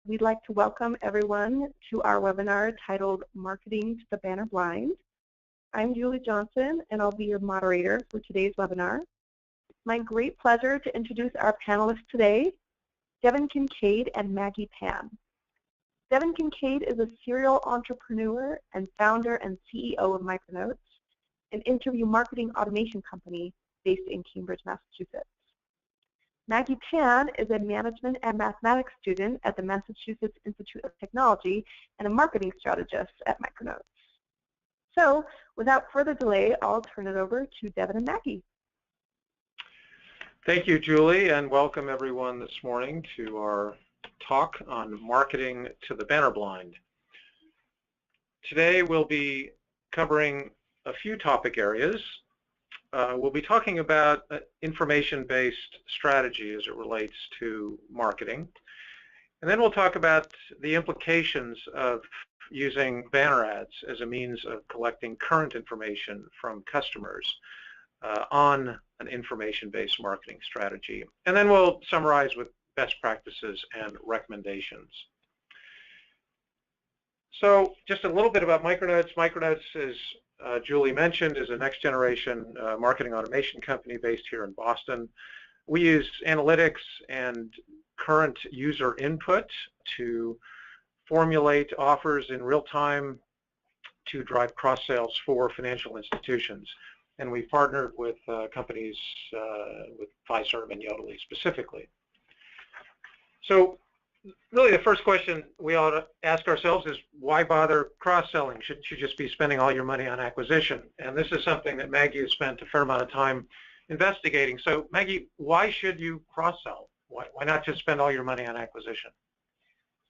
we'd like to welcome everyone to our webinar titled Marketing to the Banner Blind. I'm Julie Johnson, and I'll be your moderator for today's webinar. It's my great pleasure to introduce our panelists today, Devin Kincaid and Maggie Pan. Devin Kincaid is a serial entrepreneur and founder and CEO of Micronotes, an interview marketing automation company based in Cambridge, Massachusetts. Maggie Pan is a management and mathematics student at the Massachusetts Institute of Technology and a marketing strategist at Micronotes. So, without further delay, I'll turn it over to Devin and Maggie. Thank you, Julie, and welcome everyone this morning to our talk on marketing to the banner blind. Today we'll be covering a few topic areas. We'll be talking about information-based strategy as it relates to marketing. And then we'll talk about the implications of using banner ads as a means of collecting current information from customers on an information-based marketing strategy. And then we'll summarize with best practices and recommendations. So just a little bit about Micronotes. Micronotes, as Julie mentioned, is a next-generation marketing automation company based here in Boston. We use analytics and current user input to formulate offers in real time to drive cross-sales for financial institutions. And we've partnered with companies with Fiserv and Yodlee specifically. So really the first question we ought to ask ourselves is, why bother cross-selling? Shouldn't you just be spending all your money on acquisition? And this is something that Maggie has spent a fair amount of time investigating. So Maggie, why should you cross-sell? Why not just spend all your money on acquisition?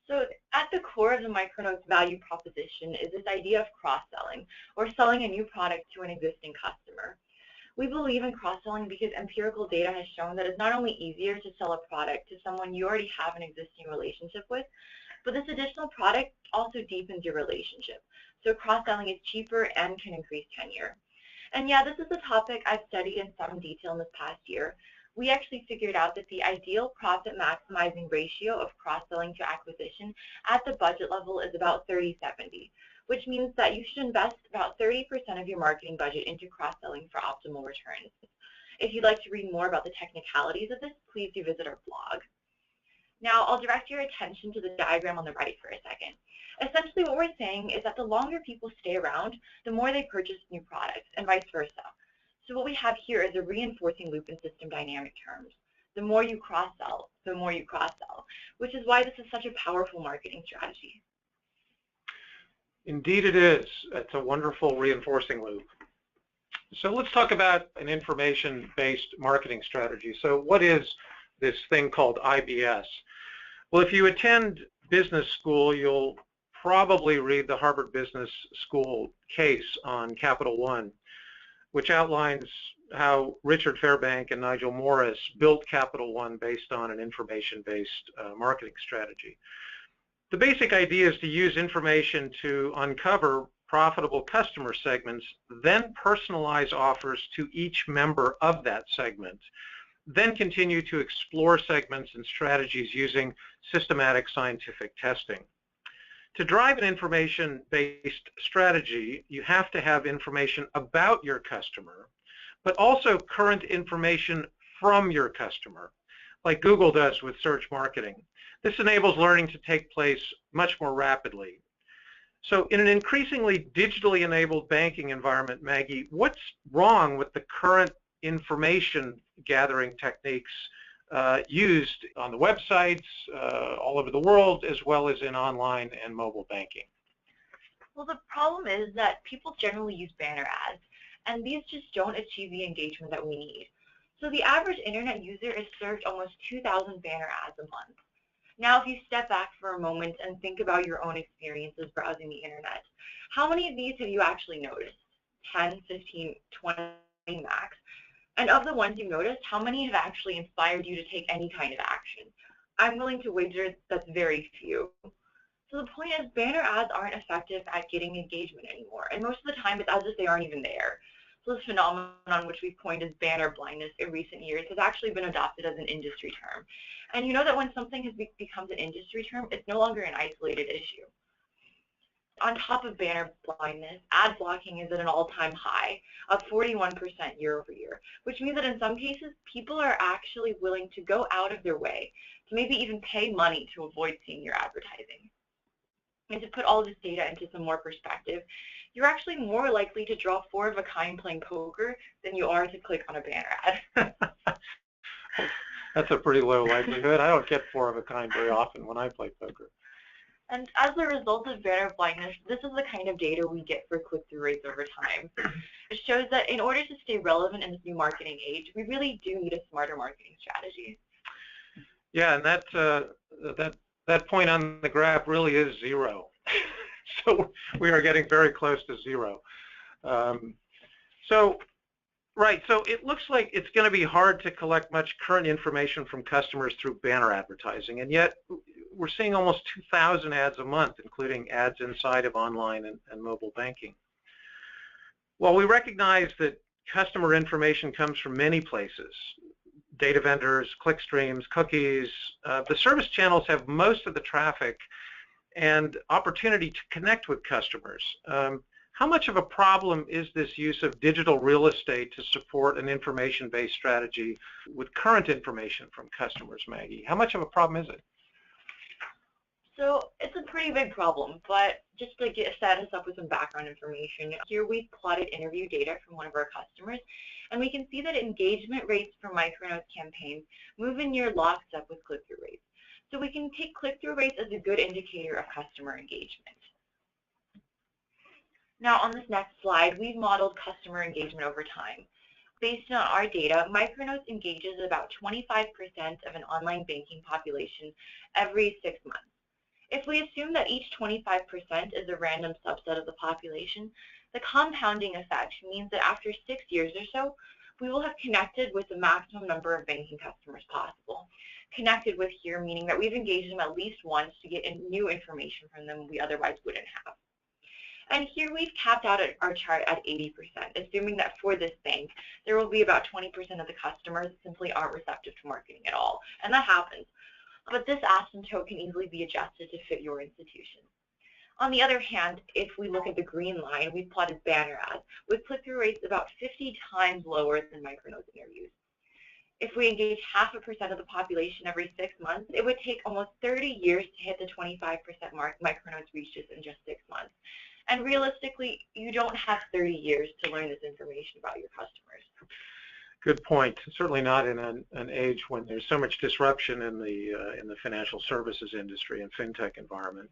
So at the core of the Micronotes value proposition is this idea of cross-selling, or selling a new product to an existing customer. We believe in cross-selling because empirical data has shown that it's not only easier to sell a product to someone you already have an existing relationship with, but this additional product also deepens your relationship. So cross-selling is cheaper and can increase tenure. And yeah, this is a topic I've studied in some detail in this past year. We actually figured out that the ideal profit maximizing ratio of cross-selling to acquisition at the budget level is about 30-70. Which means that you should invest about 30% of your marketing budget into cross-selling for optimal returns. If you'd like to read more about the technicalities of this, please do visit our blog. Now, I'll direct your attention to the diagram on the right for a second. Essentially, what we're saying is that the longer people stay around, the more they purchase new products, and vice versa. So what we have here is a reinforcing loop in system dynamic terms. The more you cross-sell, the more you cross-sell, which is why this is such a powerful marketing strategy. Indeed it is. It's a wonderful reinforcing loop. So let's talk about an information-based marketing strategy. So what is this thing called IBS? Well, if you attend business school, you'll probably read the Harvard Business School case on Capital One, which outlines how Richard Fairbank and Nigel Morris built Capital One based on an information-based marketing strategy. The basic idea is to use information to uncover profitable customer segments, then personalize offers to each member of that segment, then continue to explore segments and strategies using systematic scientific testing. To drive an information-based strategy, you have to have information about your customer, but also current information from your customer, like Google does with search marketing. This enables learning to take place much more rapidly. So in an increasingly digitally enabled banking environment, Maggie, what's wrong with the current information gathering techniques used on the websites all over the world, as well as in online and mobile banking? Well, the problem is that people generally use banner ads, and these just don't achieve the engagement that we need. So the average internet user is served almost 2,000 banner ads a month. Now, if you step back for a moment and think about your own experiences browsing the internet, how many of these have you actually noticed? 10, 15, 20 max? And of the ones you noticed, how many have actually inspired you to take any kind of action? I'm willing to wager that's very few. So the point is, banner ads aren't effective at getting engagement anymore, and most of the time it's as if they aren't even there. So this phenomenon, which we've coined as banner blindness in recent years, has actually been adopted as an industry term. And you know that when something becomes an industry term, it's no longer an isolated issue. On top of banner blindness, ad blocking is at an all-time high of 41% year over year, which means that in some cases, people are actually willing to go out of their way to maybe even pay money to avoid seeing your advertising. And to put all this data into some more perspective, you're actually more likely to draw 4 of a kind playing poker than you are to click on a banner ad. That's a pretty low likelihood. I don't get 4 of a kind very often when I play poker. And as a result of banner blindness, this is the kind of data we get for click-through rates over time. It shows that in order to stay relevant in this new marketing age, we really do need a smarter marketing strategy. Yeah, and that point on the graph really is 0. So we are getting very close to 0. So it looks like it's going to be hard to collect much current information from customers through banner advertising, and yet we're seeing almost 2,000 ads a month, including ads inside of online and mobile banking. While we recognize that customer information comes from many places, data vendors, clickstreams, cookies, the service channels have most of the traffic and opportunity to connect with customers. How much of a problem is this use of digital real estate to support an information-based strategy with current information from customers, Maggie? How much of a problem is it? So it's a pretty big problem, but just to set us up with some background information, here we've plotted interview data from one of our customers, and we can see that engagement rates for Micronotes campaigns move in near lockstep with click-through rates. So we can take click-through rates as a good indicator of customer engagement. Now on this next slide, we've modeled customer engagement over time. Based on our data, Micronotes engages about 25% of an online banking population every 6 months. If we assume that each 25% is a random subset of the population, the compounding effect means that after 6 years or so, we will have connected with the maximum number of banking customers possible. Connected with here meaning that we've engaged them at least once to get new information from them we otherwise wouldn't have. And here we've capped out our chart at 80%, assuming that for this bank, there will be about 20% of the customers that simply aren't receptive to marketing at all. And that happens. But this asymptote can easily be adjusted to fit your institution. On the other hand, if we look at the green line, we've plotted banner ads with click-through rates about 50 times lower than Micronotes interviews. If we engage 0.5% of the population every 6 months, it would take almost 30 years to hit the 25% mark Micronotes reaches in just 6 months. And realistically, you don't have 30 years to learn this information about your customers. Good point. Certainly not in an age when there's so much disruption in the financial services industry and fintech environment.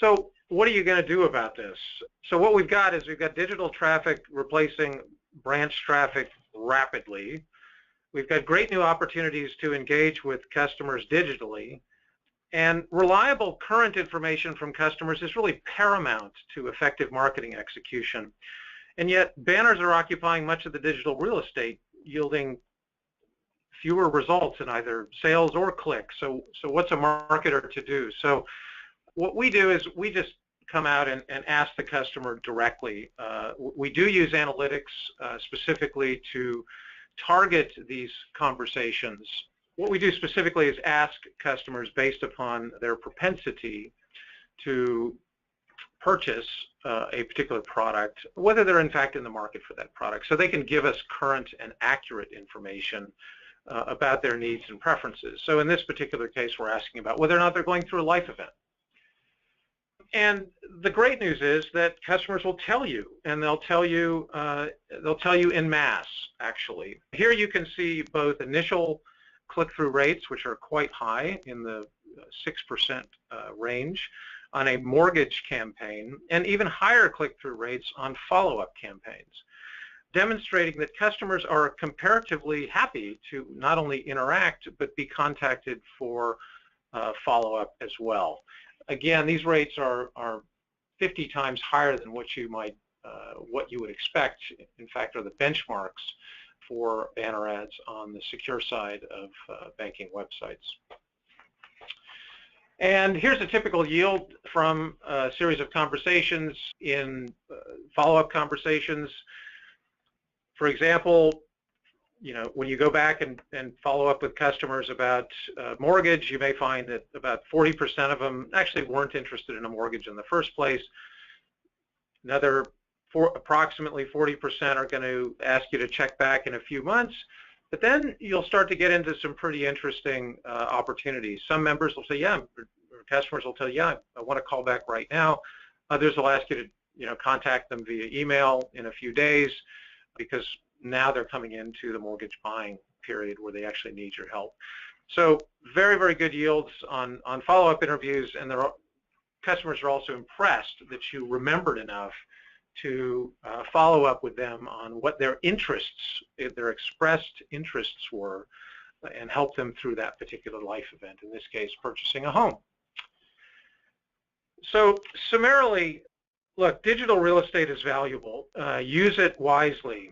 So what are you going to do about this? So what we've got is we've got digital traffic replacing branch traffic rapidly. We've got great new opportunities to engage with customers digitally. And reliable current information from customers is really paramount to effective marketing execution. And yet banners are occupying much of the digital real estate, yielding fewer results in either sales or clicks. So what's a marketer to do? So what we do is we just come out and ask the customer directly. We do use analytics specifically to target these conversations. What we do specifically is ask customers based upon their propensity to purchase a particular product, whether they're in fact in the market for that product, so they can give us current and accurate information about their needs and preferences. So in this particular case, we're asking about whether or not they're going through a life event. And the great news is that customers will tell you, and they'll tell you en masse, actually. Here you can see both initial click-through rates, which are quite high in the 6% range on a mortgage campaign, and even higher click-through rates on follow-up campaigns, demonstrating that customers are comparatively happy to not only interact, but be contacted for follow-up as well. Again, these rates are 50 times higher than what you would expect. In fact, are the benchmarks for banner ads on the secure side of banking websites. And here's a typical yield from a series of conversations. In follow-up conversations, For example, when you go back and follow up with customers about mortgage, you may find that about 40% of them actually weren't interested in a mortgage in the first place. Another approximately 40% are going to ask you to check back in a few months. But then you'll start to get into some pretty interesting opportunities. Some members will say, yeah, or customers will tell you, yeah, I want to call back right now. Others will ask you to contact them via email in a few days, because now they're coming into the mortgage buying period where they actually need your help. So very, very good yields on follow-up interviews, and customers are also impressed that you remembered enough to follow up with them on what their interests, their expressed interests were, and help them through that particular life event, in this case, purchasing a home. So summarily, look, digital real estate is valuable. Use it wisely.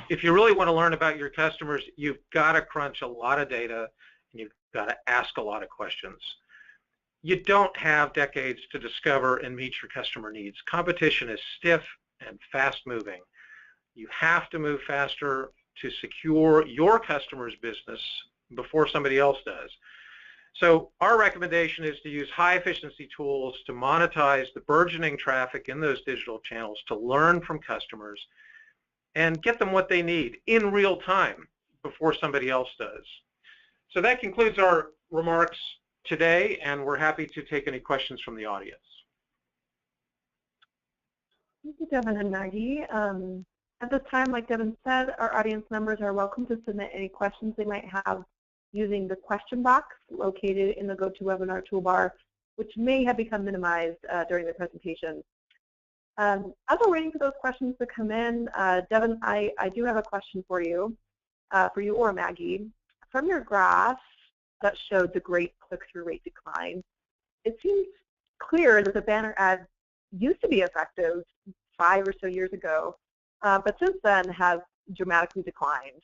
If you really want to learn about your customers, you've got to crunch a lot of data, and you've got to ask a lot of questions. You don't have decades to discover and meet your customer needs. Competition is stiff and fast-moving. You have to move faster to secure your customer's business before somebody else does. So our recommendation is to use high-efficiency tools to monetize the burgeoning traffic in those digital channels, to learn from customers, and get them what they need in real time before somebody else does. So that concludes our remarks today, and we're happy to take any questions from the audience. Thank you, Devin and Maggie. At this time, like Devin said, our audience members are welcome to submit any questions they might have using the question box located in the GoToWebinar toolbar, which may have become minimized during the presentation. As we're waiting for those questions to come in, Devin, I do have a question for you or Maggie. From your graph that showed the great click-through rate decline, it seems clear that the banner ad used to be effective 5 or so years ago, but since then has dramatically declined.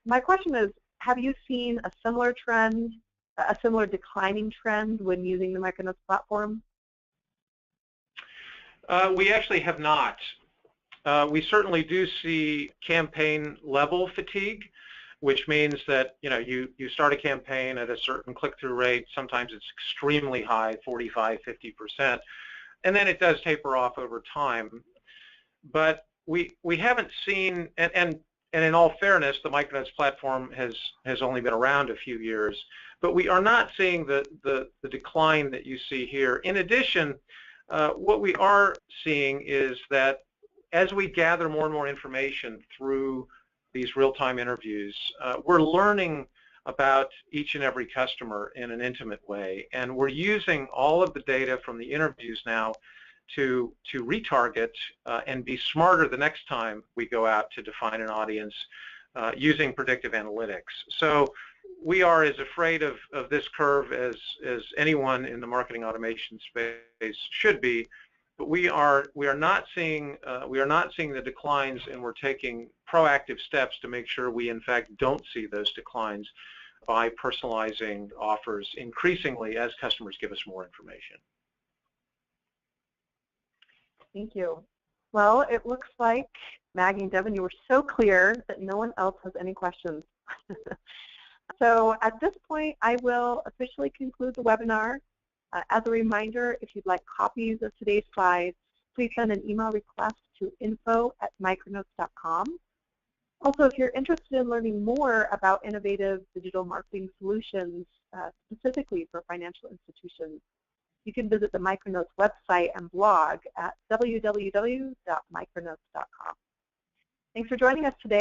My question is, have you seen a similar trend, a similar declining trend when using the Micronotes platform? We actually have not. We certainly do see campaign level fatigue, which means that you start a campaign at a certain click-through rate. Sometimes it's extremely high, 45, 50%, and then it does taper off over time. But we haven't seen, and in all fairness, the Micronotes platform has only been around a few years, but we are not seeing the decline that you see here. In addition, what we are seeing is that as we gather more and more information through these real-time interviews, we're learning about each and every customer in an intimate way, and we're using all of the data from the interviews now to retarget and be smarter the next time we go out to define an audience using predictive analytics. So we are as afraid of this curve as anyone in the marketing automation space should be, but we are not seeing the declines, and we're taking proactive steps to make sure we in fact don't see those declines by personalizing offers increasingly as customers give us more information. Thank you. Well, it looks like, Maggie and Devin, you were so clear that no one else has any questions. So at this point, I will officially conclude the webinar. As a reminder, if you'd like copies of today's slides, please send an email request to info@micronotes.com. Also, if you're interested in learning more about innovative digital marketing solutions, specifically for financial institutions, you can visit the Micronotes website and blog at www.micronotes.com. Thanks for joining us today.